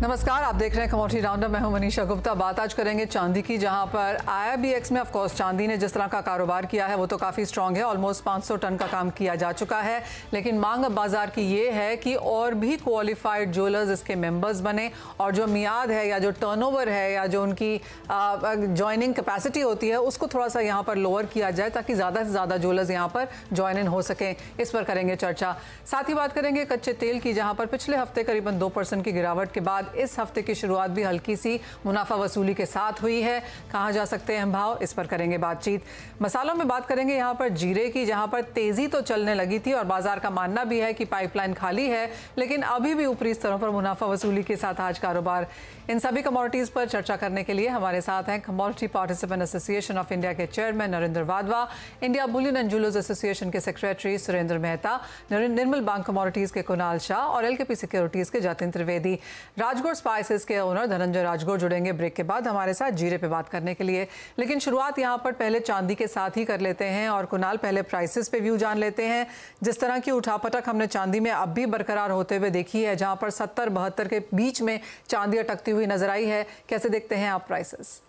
नमस्कार, आप देख रहे हैं कमोडिटी राउंडअप। मैं हूं मनीषा गुप्ता। बात आज करेंगे चांदी की, जहां पर IIBX में ऑफ कोर्स चांदी ने जिस तरह का कारोबार किया है वो तो काफ़ी स्ट्रांग है। ऑलमोस्ट 500 टन का काम किया जा चुका है, लेकिन मांग अब बाजार की ये है कि और भी क्वालिफाइड ज्वेलर्स इसके मेंबर्स बने और जो मियाद है या जो टर्नओवर है या जो उनकी ज्वाइनिंग कैपेसिटी होती है उसको थोड़ा सा यहाँ पर लोअर किया जाए ताकि ज़्यादा से ज़्यादा ज्वेलर्स यहाँ पर ज्वाइन इन हो सकें। इस पर करेंगे चर्चा। साथ ही बात करेंगे कच्चे तेल की, जहाँ पर पिछले हफ्ते करीबन 2% की गिरावट के बाद इस हफ्ते की शुरुआत भी हल्की सी मुनाफा वसूली के साथ हुई है। कहाँ जा सकते हैं भाव, इस पर करेंगे बातचीत। मसालों में बात करेंगे यहाँ पर जीरे की, जहाँ पर तेजी तो चलने लगी थी और बाजार का मानना भी है कि पाइपलाइन खाली है, लेकिन अभी भी ऊपरी स्तरों पर मुनाफा वसूली के साथ आज कारोबार। इन सभी कमोडिटीज पर चर्चा करने के लिए हमारे साथ हैं commodity participant association of India के chairman Narendra Wadhwa, India bullion and jewellers association के secretary Surendra Mehta, Nirmal bank commodities के कुणाल शाह और LKP सिक्योरिटीज के जतिन त्रिवेदी। राजगौर स्पाइसेस के ओनर धनंजय राजगौर जुड़ेंगे ब्रेक के बाद हमारे साथ जीरे पे बात करने के लिए। लेकिन शुरुआत यहाँ पर पहले चांदी के साथ ही कर लेते हैं और कुणाल, पहले प्राइसेस पे व्यू जान लेते हैं। जिस तरह की उठापटक हमने चांदी में अब भी बरकरार होते हुए देखी है, जहाँ पर 70-72 के बीच में चांदी अटकती हुई नजर आई है, कैसे देखते हैं आप प्राइसेस?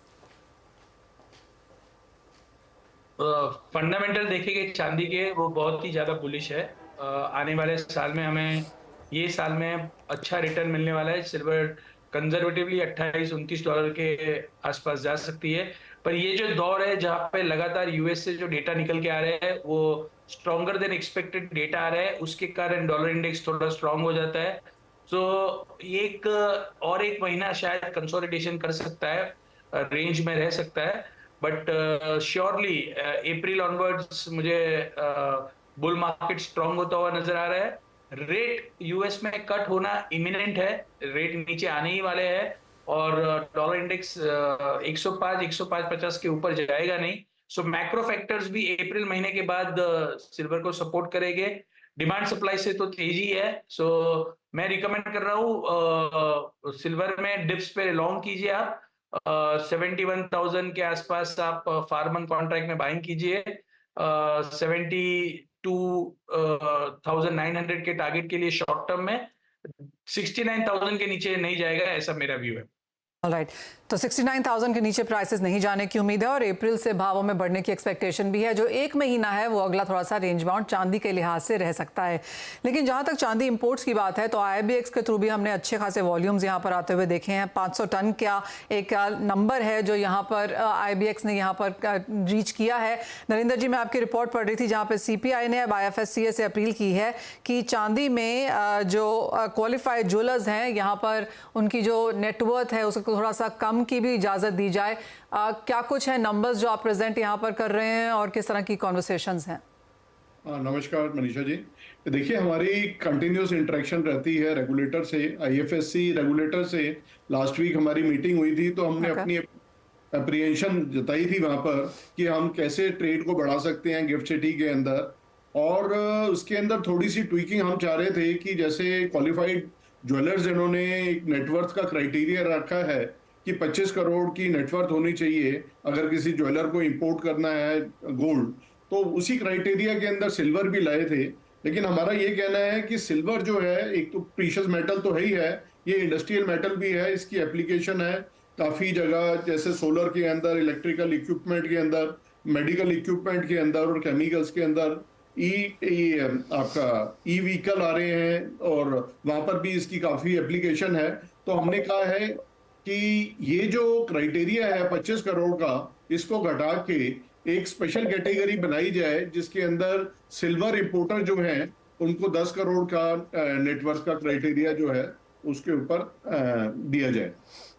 फंडामेंटल देखेंगे चांदी के, वो बहुत ही ज़्यादा बुलिश है। आने वाले साल में हमें ये साल में अच्छा रिटर्न मिलने वाला है। सिल्वर कंजर्वेटिवली $28-29 के आसपास जा सकती है, पर ये जो दौर है जहाँ पे लगातार US से जो डेटा निकल के आ रहे हैं वो स्ट्रॉन्गर देन एक्सपेक्टेड डेटा आ रहा है, उसके कारण डॉलर इंडेक्स थोड़ा स्ट्रांग हो जाता है। सो एक और एक महीना शायद कंसोलिडेशन कर सकता है, रेंज में रह सकता है, बट श्योरली अप्रैल ऑनवर्ड्स मुझे बुल मार्केट स्ट्रांग होता हुआ नजर आ रहा है। रेट US में कट होना इमिनेंट है, रेट नीचे आने ही वाले हैं और डॉलर इंडेक्स 105-105.50 के ऊपर जाएगा नहीं। सो मैक्रो फैक्टर्स भी अप्रैल महीने के बाद सिल्वर को सपोर्ट करेंगे। डिमांड सप्लाई से तो तेजी है, सो मैं रिकमेंड कर रहा हूँ सिल्वर में डिप्स पे लॉन्ग कीजिए आप। 71,000 के आसपास आप फार्मन कॉन्ट्रैक्ट में बाइंग कीजिए। 72,900 के टारगेट के लिए शॉर्ट टर्म में, 69,000 के नीचे नहीं जाएगा, ऐसा मेरा व्यू है। ऑलराइट, तो 69,000 के नीचे प्राइसेस नहीं जाने की उम्मीद है और अप्रैल से भावों में बढ़ने की एक्सपेक्टेशन भी है। जो एक महीना है वो अगला थोड़ा सा रेंज बाउंड चांदी के लिहाज से रह सकता है। लेकिन जहां तक चांदी इंपोर्ट्स की बात है तो IIBX के थ्रू भी हमने अच्छे खासे वॉल्यूम्स यहां पर आते हुए देखे हैं। 500 टन का एक नंबर है जो यहाँ पर IIBX ने यहाँ पर रीच किया है। नरेंद्र जी, मैं आपकी रिपोर्ट पढ़ रही थी जहाँ पर CPI ने अब IFSCA से अपील की है कि चांदी में जो क्वालिफाइड ज्वेलर्स हैं यहाँ पर उनकी जो नेटवर्थ है उसको थोड़ा सा कम की भी इजाजत दी जाए। क्या कुछ है नंबर्स जो आप प्रेजेंट यहाँ पर कर रहे हैं और किस तरह की कॉन्वर्सेशंस हैं? नमस्कार मनीषा जी। देखिए, हमारी कंटिन्यूस इंटरेक्शन रहती है रेगुलेटर से, IFSC रेगुलेटर से। लास्ट वीक हमारी मीटिंग हुई थी तो हमने अपनी अप्रिहेंशन जताई थी वहां पर कि हम कैसे ट्रेड को बढ़ा सकते हैं गिफ्ट सिटी के अंदर। और उसके अंदर थोड़ी सी ट्वीकिंग हम चाह रहे थे कि जैसे क्वालिफाइड ज्वेलर्स जिन्होंने एक नेटवर्थ का क्राइटेरिया रखा है कि 25 करोड़ की नेटवर्थ होनी चाहिए अगर किसी ज्वेलर को इंपोर्ट करना है गोल्ड, तो उसी क्राइटेरिया के अंदर सिल्वर भी लाए थे। लेकिन हमारा ये कहना है कि सिल्वर जो है एक तो प्रीशियस मेटल तो है ही है, ये इंडस्ट्रियल मेटल भी है, इसकी एप्लीकेशन है काफी जगह, जैसे सोलर के अंदर, इलेक्ट्रिकल इक्विपमेंट के अंदर, मेडिकल इक्विपमेंट के अंदर और केमिकल्स के अंदर। आपका ई व्हीकल आ रहे हैं और वहां पर भी इसकी काफी एप्लीकेशन है। तो हमने कहा है कि ये जो क्राइटेरिया है 25 करोड़ का, इसको घटा के एक स्पेशल कैटेगरी बनाई जाए जिसके अंदर सिल्वर इंपोर्टर जो हैं उनको 10 करोड़ का नेटवर्थ का क्राइटेरिया जो है उसके ऊपर दिया जाए,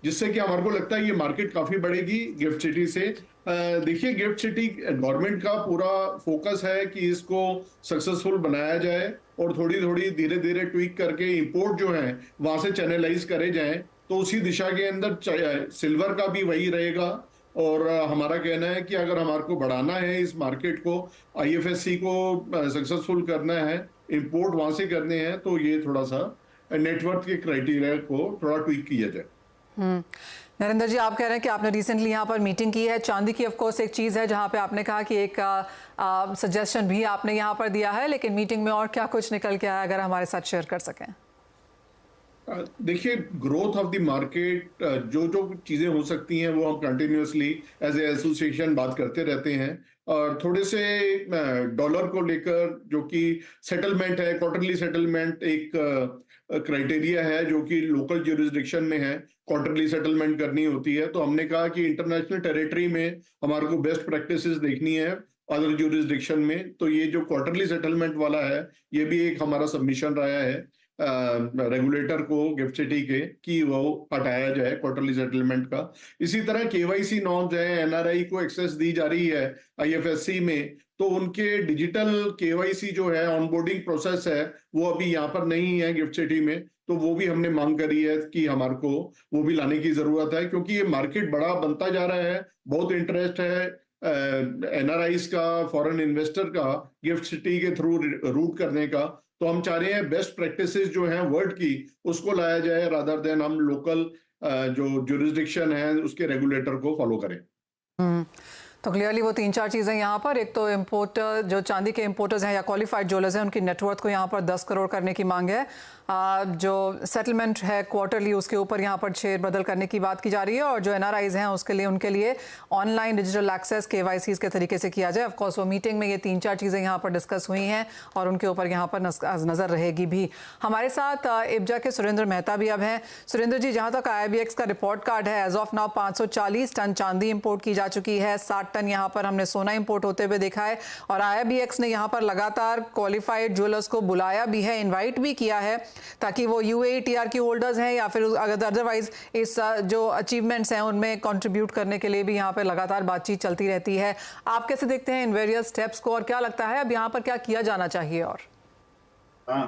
जिससे कि हमारे को लगता है ये मार्केट काफी बढ़ेगी गिफ्ट सिटी से। देखिए, गिफ्ट सिटी गवर्नमेंट का पूरा फोकस है कि इसको सक्सेसफुल बनाया जाए और थोड़ी थोड़ी धीरे धीरे ट्वीक करके इंपोर्ट जो है वहां से चैनलाइज करे जाएं, तो उसी दिशा के अंदर सिल्वर का भी वही रहेगा। और हमारा कहना है कि अगर हमारे को बढ़ाना है इस मार्केट को, IFSC को सक्सेसफुल करना है, इंपोर्ट वहां से करने हैं, तो ये थोड़ा सा नेटवर्थ के क्राइटेरिया को थोड़ा ट्वीक किया जाए। नरेंद्र जी, आप कह रहे हैं कि आपने रिसेंटली यहाँ पर मीटिंग की है। चांदी की ऑफ कोर्स एक चीज़ है जहाँ पे आपने कहा कि एक सजेशन भी आपने यहाँ पर दिया है, लेकिन मीटिंग में और क्या कुछ निकल के आया, अगर हमारे साथ शेयर कर सकें? देखिए, ग्रोथ ऑफ द मार्केट, जो जो चीजें हो सकती हैं वो हम कंटिन्यूअसली एज ए एसोसिएशन बात करते रहते हैं। और थोड़े से डॉलर को लेकर जो कि सेटलमेंट है, क्वार्टरली सेटलमेंट एक क्राइटेरिया है जो कि लोकल ज्यूरिसडिक्शन में है, क्वार्टरली सेटलमेंट करनी होती है। तो हमने कहा कि इंटरनेशनल टेरिटरी में हमारे को बेस्ट प्रैक्टिसेस देखनी है अदर ज्यूरिसडिक्शन में। तो ये जो क्वार्टरली सेटलमेंट वाला है, ये भी एक हमारा सबमिशन रहा है रेगुलेटर को, गिफ्ट सिटी के, कि वो हटाया जाए क्वार्टरली सेटलमेंट का। इसी तरह केवाईसी नॉर्म्स है, एनआरआई को एक्सेस दी जा रही है आईएफएससी में, तो उनके डिजिटल केवाईसी जो है, ऑनबोर्डिंग प्रोसेस है, वो अभी यहाँ पर नहीं है गिफ्ट सिटी में। तो वो भी हमने मांग करी है कि हमारे को वो भी लाने की जरूरत है, क्योंकि ये मार्केट बड़ा बनता जा रहा है, बहुत इंटरेस्ट है एनआरआईज का, फॉरेन इन्वेस्टर का गिफ्ट सिटी के थ्रू रूट करने का। तो हम चाह रहे हैं बेस्ट प्रैक्टिसेस जो हैं वर्ल्ड की, उसको लाया जाए, रादर देन हम लोकल जो जुरिस्डिक्शन है उसके रेगुलेटर को फॉलो करें। तो क्लियरली वो 3-4 चीज़ें यहाँ पर, एक तो इम्पोर्टर, जो चांदी के इम्पोर्टर्स हैं या क्वालिफाइड ज्वेलर्स हैं, उनकी नेटवर्थ को यहाँ पर 10 करोड़ करने की मांग है। जो सेटलमेंट है क्वार्टरली, उसके ऊपर यहाँ पर शेयर बदल करने की बात की जा रही है। और जो एनआरआईज हैं उसके लिए, उनके लिए ऑनलाइन डिजिटल एक्सेस केवाईसीज के तरीके से किया जाए। ऑफकोर्स वो मीटिंग में ये 3-4 चीज़ें यहाँ पर डिस्कस हुई हैं और उनके ऊपर यहाँ पर नज़र रहेगी भी। हमारे साथ इब्जा के सुरेंद्र मेहता भी अब हैं। सुरेंद्र जी, जहाँ तक IIBX का रिपोर्ट कार्ड है, एज ऑफ नाउ 540 टन चांदी इंपोर्ट की जा चुकी है, 60 टन यहाँ पर हमने सोना इंपोर्ट होते हुए देखा है। और IIBX ने यहाँ पर लगातार क्वालिफाइड ज्वेलर्स को बुलाया भी है, इन्वाइट भी किया है, ताकि वो UAE TR की होल्डर्स हैं या फिर अदरवाइज इस जो अचीवमेंट्स हैं उनमें कंट्रीब्यूट करने के लिए भी यहाँ पर लगातार बातचीत चलती रहती है। आप कैसे देखते हैं इन वेरियस स्टेप्स को, और क्या लगता है अब यहाँ पर क्या किया जाना चाहिए? और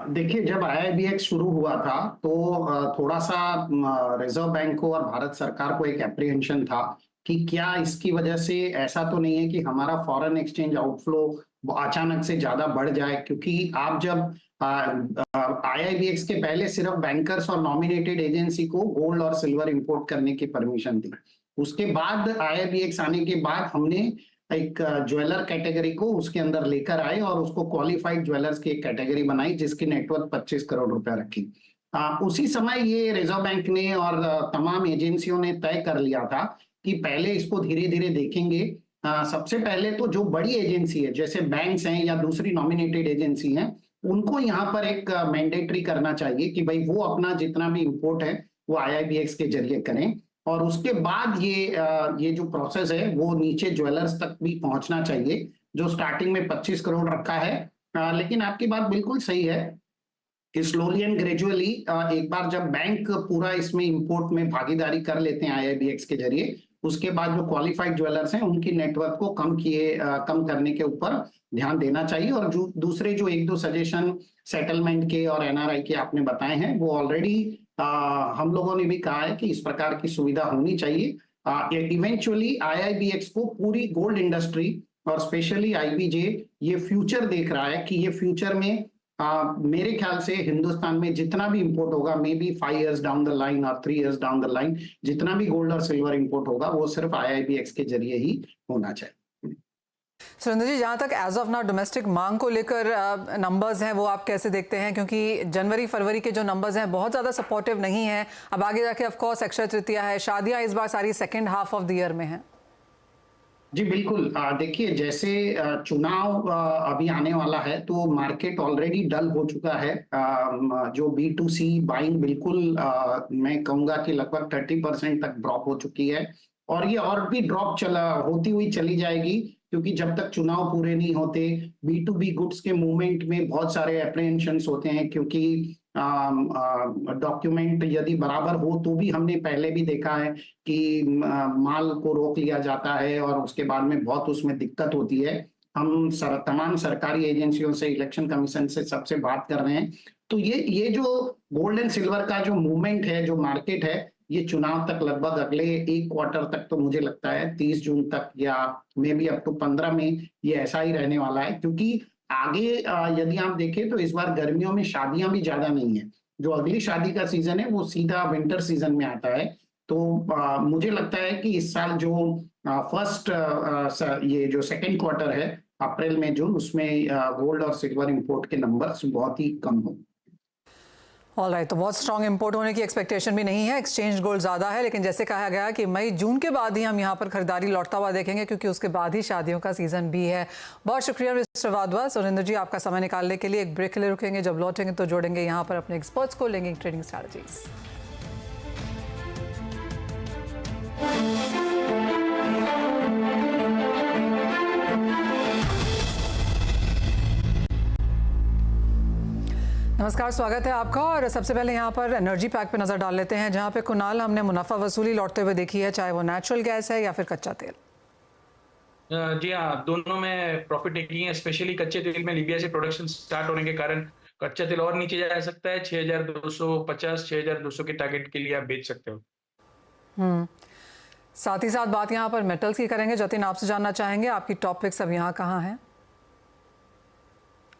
देखिए, जब IIBX शुरू हुआ था तो थोड़ा सा रिजर्व बैंक को और भारत सरकार को एक एप्रीहेंशन था कि क्या इसकी वजह से ऐसा तो नहीं है कि हमारा फॉरेन एक्सचेंज आउटफ्लो अचानक से ज्यादा बढ़ जाए। क्योंकि आप जब IIBX के पहले सिर्फ बैंकर्स और नॉमिनेटेड एजेंसी को गोल्ड और सिल्वर इंपोर्ट करने की परमिशन थी। उसके बाद IIBX आने के बाद हमने एक ज्वेलर कैटेगरी को उसके अंदर लेकर आए और उसको क्वालिफाइड ज्वेलर्स की एक कैटेगरी बनाई, जिसकी नेटवर्थ 25 करोड़ रुपया रखी। उसी समय ये रिजर्व बैंक ने और तमाम एजेंसियों ने तय कर लिया था कि पहले इसको धीरे धीरे देखेंगे। सबसे पहले तो जो बड़ी एजेंसी है, जैसे बैंक्स हैं या दूसरी नॉमिनेटेड एजेंसी हैं, उनको यहाँ पर एक मैंडेटरी करना चाहिए कि भाई वो अपना जितना भी इंपोर्ट है वो IIBX के जरिए करें। और उसके बाद ये जो प्रोसेस है वो नीचे ज्वेलर्स तक भी पहुंचना चाहिए, जो स्टार्टिंग में 25 करोड़ रखा है। लेकिन आपकी बात बिल्कुल सही है कि स्लोली एंड ग्रेजुअली एक बार जब बैंक पूरा इसमें इंपोर्ट में भागीदारी कर लेते हैं IIBX के जरिए, उसके बाद जो क्वालिफाइड ज्वेलर्स हैं उनकी नेटवर्क को कम करने के ऊपर ध्यान देना चाहिए। और जो दूसरे जो 1-2 सजेशन सेटलमेंट के और NRI के आपने बताए हैं, वो ऑलरेडी हम लोगों ने भी कहा है कि इस प्रकार की सुविधा होनी चाहिए। इवेंचुअली IIBX को पूरी गोल्ड इंडस्ट्री और स्पेशली IBJ ये फ्यूचर देख रहा है कि ये फ्यूचर में मेरे ख्याल से हिंदुस्तान में जितना भी इंपोर्ट होगा, may be 5 years down the line और 3 years डाउन द लाइन, जितना भी गोल्ड और सिल्वर इंपोर्ट होगा वो सिर्फ IIBX के जरिए ही होना चाहिए। सुरेंद्र जी, जहाँ तक एज ऑफ नाउ डोमेस्टिक मांग को लेकर नंबर्स हैं, वो आप कैसे देखते हैं? क्योंकि जनवरी फरवरी के जो नंबर्स हैं बहुत ज़्यादा सपोर्टिव नहीं हैं। अब आगे जाके ऑफ कोर्स अक्षय तृतीया है, शादियाँ इस बार सारी second half of the year में हैं। जी बिल्कुल। देखिए, जैसे चुनाव अभी आने वाला है तो मार्केट ऑलरेडी डल हो चुका है। जो B2C बाइंग बिल्कुल मैं कहूंगा कि लगभग 30% तक ड्रॉप हो चुकी है, और ये और भी ड्रॉप होती हुई चली जाएगी, क्योंकि जब तक चुनाव पूरे नहीं होते B2B गुड्स के मूवमेंट में बहुत सारे एप्रीहेंशंस होते हैं। क्योंकि डॉक्यूमेंट यदि बराबर हो तो भी हमने पहले भी देखा है कि माल को रोक लिया जाता है और उसके बाद में बहुत उसमें दिक्कत होती है। हम तमाम सरकारी एजेंसियों से, इलेक्शन कमीशन से, सबसे बात कर रहे हैं। तो ये जो गोल्ड एंड सिल्वर का जो मूवमेंट है, जो मार्केट है, ये चुनाव तक लगभग अगले 1 क्वार्टर तक, तो मुझे लगता है 30 जून तक या मे बी अप टू 15 में ये ऐसा ही रहने वाला है। क्योंकि आगे यदि आप देखें तो इस बार गर्मियों में शादियां भी ज्यादा नहीं है। जो अगली शादी का सीजन है वो सीधा विंटर सीजन में आता है। तो मुझे लगता है कि इस साल जो ये जो सेकेंड क्वार्टर है, अप्रैल में जून, उसमें गोल्ड और सिल्वर इंपोर्ट के नंबर्स बहुत ही कम होंगे। ऑलराइट, तो बहुत स्ट्रॉन्ग इंपोर्ट होने की एक्सपेक्टेशन भी नहीं है, एक्सचेंज गोल्ड ज़्यादा है, लेकिन जैसे कहा गया कि मई जून के बाद ही हम यहाँ पर खरीदारी लौटता हुआ देखेंगे, क्योंकि उसके बाद ही शादियों का सीज़न भी है। बहुत शुक्रिया मिस्टर वाधवा। सुरेंद्र जी, आपका समय निकालने के लिए एक ब्रेक के लिए रुकेंगे, जब लौटेंगे तो जोड़ेंगे यहाँ पर अपने एक्सपर्ट्स को, लेंगे ट्रेडिंग स्ट्रैटेजीज। नमस्कार, स्वागत है आपका। और सबसे पहले यहाँ पर एनर्जी पैक पे नज़र डाल लेते हैं, जहाँ पे कुणाल हमने मुनाफा वसूली लौटते हुए देखी है, चाहे वो नेचुरल गैस है या फिर कच्चा तेल। जी हाँ, दोनों में प्रॉफिट टेकिंग है। स्पेशली कच्चे तेल में लीबिया से प्रोडक्शन स्टार्ट होने के कारण कच्चा तेल और नीचे जा सकता है। 6250 6200 के टारगेट के लिए आप बेच सकते हो। साथ ही साथ बात यहाँ पर मेटल्स की करेंगे। जतिन, आपसे जानना चाहेंगे आपकी टॉप पिक्स अब यहाँ कहाँ हैं?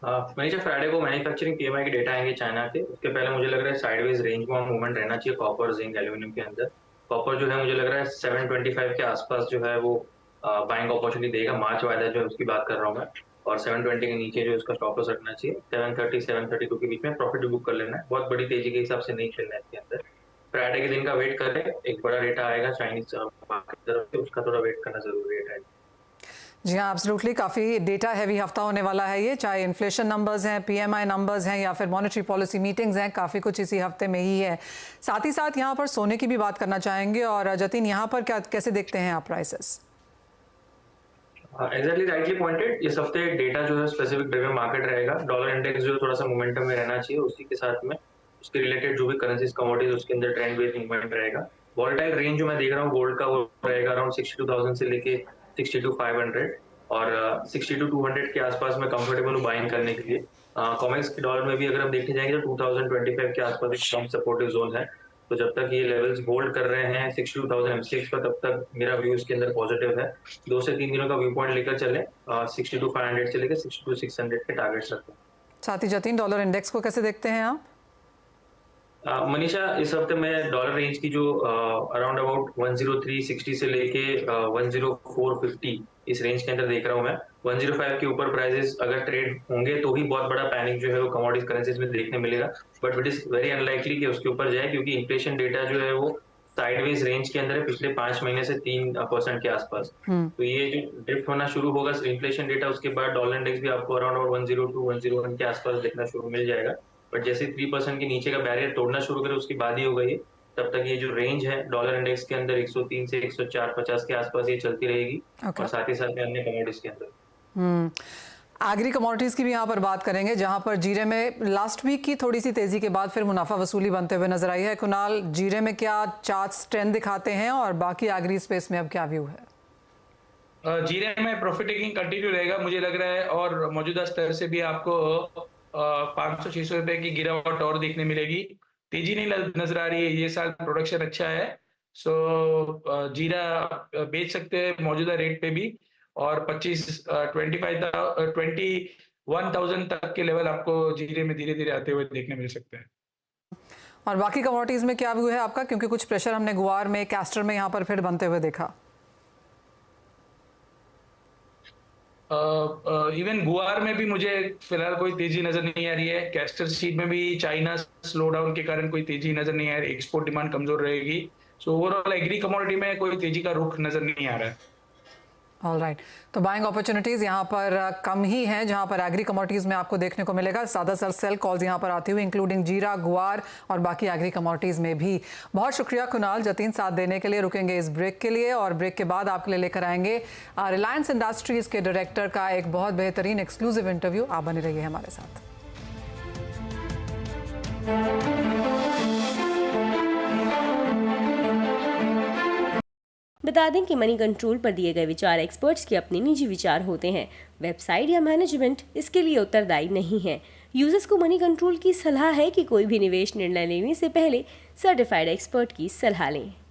मनीषा, फ्राइडे को मैन्युफैक्चरिंग पीएमआई के डेटा आएंगे चाइना के। उसके पहले मुझे लग रहा है साइडवेज रेंज में मूवमेंट रहना चाहिए कॉपर, जिंक, एल्यूमिनियम के अंदर। कॉपर जो है मुझे लग रहा है 725 के आसपास जो है वो बाइंग अपॉर्चुनिटी देगा। मार्च वायदा जो है उसकी बात कर रहा हूँ मैं। और 720 के नीचे जो उसका स्टॉप लॉस रखना चाहिए। 730 732 के बीच में प्रॉफिट बुक कर लेना है। बहुत बड़ी तेजी के हिसाब से नहीं खेलना है इसके अंदर। फ्राइडे के दिन का वेट करें, एक बड़ा डेटा आएगा चाइनीज मार्केट की तरफ से, उसका थोड़ा वेट करना जरूरी है। जी हाँ, एब्सोल्युटली, काफ़ी डेटा हैवी हफ्ता होने वाला है ये, चाहे इन्फ्लेशन नंबर्स हैं, पीएमआई नंबर्स हैं या फिर मॉनेटरी पॉलिसी मीटिंग्स हैं, काफ़ी कुछ इसी हफ्ते में ही है। साथ ही साथ यहाँ पर सोने की भी बात करना चाहेंगे। और जतिन, यहाँ पर क्या कैसे देखते हैं आप प्राइसेस? Exactly, rightly pointed. इस हफ्ते डेटा जो है स्पेसिफिक ड्रिवन मार्केट रहेगा। डॉलर इंडेक्स जो थोड़ा सा मोमेंटम में रहना चाहिए, उसी के साथ में उसके रिलेटेड जो भी करेंसीज कमोडिटीज उसके अंदर ट्रेंड बेस्ड मूवमेंट रहेगा। वॉलेटाइल रेंज जो मैं देख रहा हूँ गोल्ड का, वो रहेगा अराउंड 62,000 से लेके 62,500 और 62,200 के आसपास में कंफर्टेबल हूँ बाइंग करने के लिए। कॉमेक्स के डॉलर में भी अगर हम देखने जाएंगे तो 2025 के आसपास एक कम सपोर्टिव जोन है। तो जब तक ये लेवल्स होल्ड कर रहे हैं 62,000 M6 पर, तब तक मेरा व्यू इसके अंदर पॉजिटिव है। 2 से 3 दिनों का व्यू पॉइंट लेकर चले, 62,500 से लेकर 62,600 के टारगेट्स रखते हैं। साथ ही जतिन, डॉलर इंडेक्स को कैसे देखते हैं आप? मनीषा, इस हफ्ते मैं डॉलर रेंज की जो अराउंड अबाउट 10360 से लेके 10450 इस रेंज के अंदर देख रहा हूँ मैं। 105 के ऊपर प्राइसेस अगर ट्रेड होंगे तो ही बहुत बड़ा पैनिक जो है वो कमोडिटी करेंसीज में देखने मिलेगा, but it is very unlikely कि उसके ऊपर जाए, क्योंकि इन्फ्लेशन डेटा जो है वो साइडवेज रेंज के अंदर है पिछले 5 महीने से 3% के आसपास। तो ये जो ड्रिफ्ट होना शुरू होगा इन्फ्लेशन डेटा, उसके बाद डॉलर इंडेक्स भी आपको अराउंड 102 101 के आसपास देखना शुरू मिल जाएगा। बट जैसे 3% के नीचे का बैरियर तोड़ना शुरू करे उसके बाद ही होगा ये। तब तक ये जो रेंज है डॉलर इंडेक्स के अंदर 103 से 104.50 के आसपास ये चलती रहेगी। और साथ ही साथ में अन्य कमोडिटीज के अंदर एग्री कमोडिटीज़ की भी यहाँ पर बात करेंगे, जहाँ पर जीरे में लास्ट वीक की थोड़ी सी तेज़ी के बाद फिर मुनाफा वसूली बनते हुए नजर आई है। कुणाल, जीरे में क्या चार्ट्स ट्रेंड दिखाते हैं और बाकी एग्री स्पेस में अब क्या व्यू है? जीरे में प्रॉफिट टेकिंग कंटिन्यू रहेगा मुझे लग रहा है, और मौजूदा स्तर से भी आपको 500-600 रुपए की गिरावट और देखने मिलेगी। तेजी नहीं नजर आ रही है, ये साल प्रोडक्शन अच्छा है। सो जीरा बेच सकते हैं मौजूदा रेट पे भी, और 21,000 तक के लेवल आपको जीरे में धीरे धीरे आते हुए देखने मिल सकते हैं। और बाकी कमोडिटीज़ में क्या व्यू है आपका, क्योंकि कुछ प्रेशर हमने गुआर में, कैस्टर में यहाँ पर फिर बनते हुए देखा? इवन गुआर में भी मुझे फिलहाल कोई तेजी नजर नहीं आ रही है। कैस्टर सीड में भी चाइना स्लो डाउन के कारण कोई तेजी नजर नहीं आ रही, एक्सपोर्ट डिमांड कमजोर रहेगी। सो ओवरऑल एग्री कमोडिटी में कोई तेजी का रुख नजर नहीं आ रहा है। ऑलराइट, तो बाइंग अपॉर्चुनिटीज़ यहाँ पर कम ही हैं, जहाँ पर एग्री कमोडिटीज़ में आपको देखने को मिलेगा ज़्यादातर सेल कॉल्स यहाँ पर आती हुई, इंक्लूडिंग जीरा, गुआर और बाकी एग्री कमोडिटीज़ में भी। बहुत शुक्रिया कुणाल, जतिन, साथ देने के लिए। रुकेंगे इस ब्रेक के लिए और ब्रेक के बाद आपके लिए लेकर आएंगे रिलायंस इंडस्ट्रीज़ के डायरेक्टर का एक बहुत बेहतरीन एक्सक्लूसिव इंटरव्यू। आप बने रहिए हमारे साथ। बता दें कि मनी कंट्रोल पर दिए गए विचार एक्सपर्ट्स के अपने निजी विचार होते हैं। वेबसाइट या मैनेजमेंट इसके लिए उत्तरदायी नहीं है। यूजर्स को मनी कंट्रोल की सलाह है कि कोई भी निवेश निर्णय लेने से पहले सर्टिफाइड एक्सपर्ट की सलाह लें।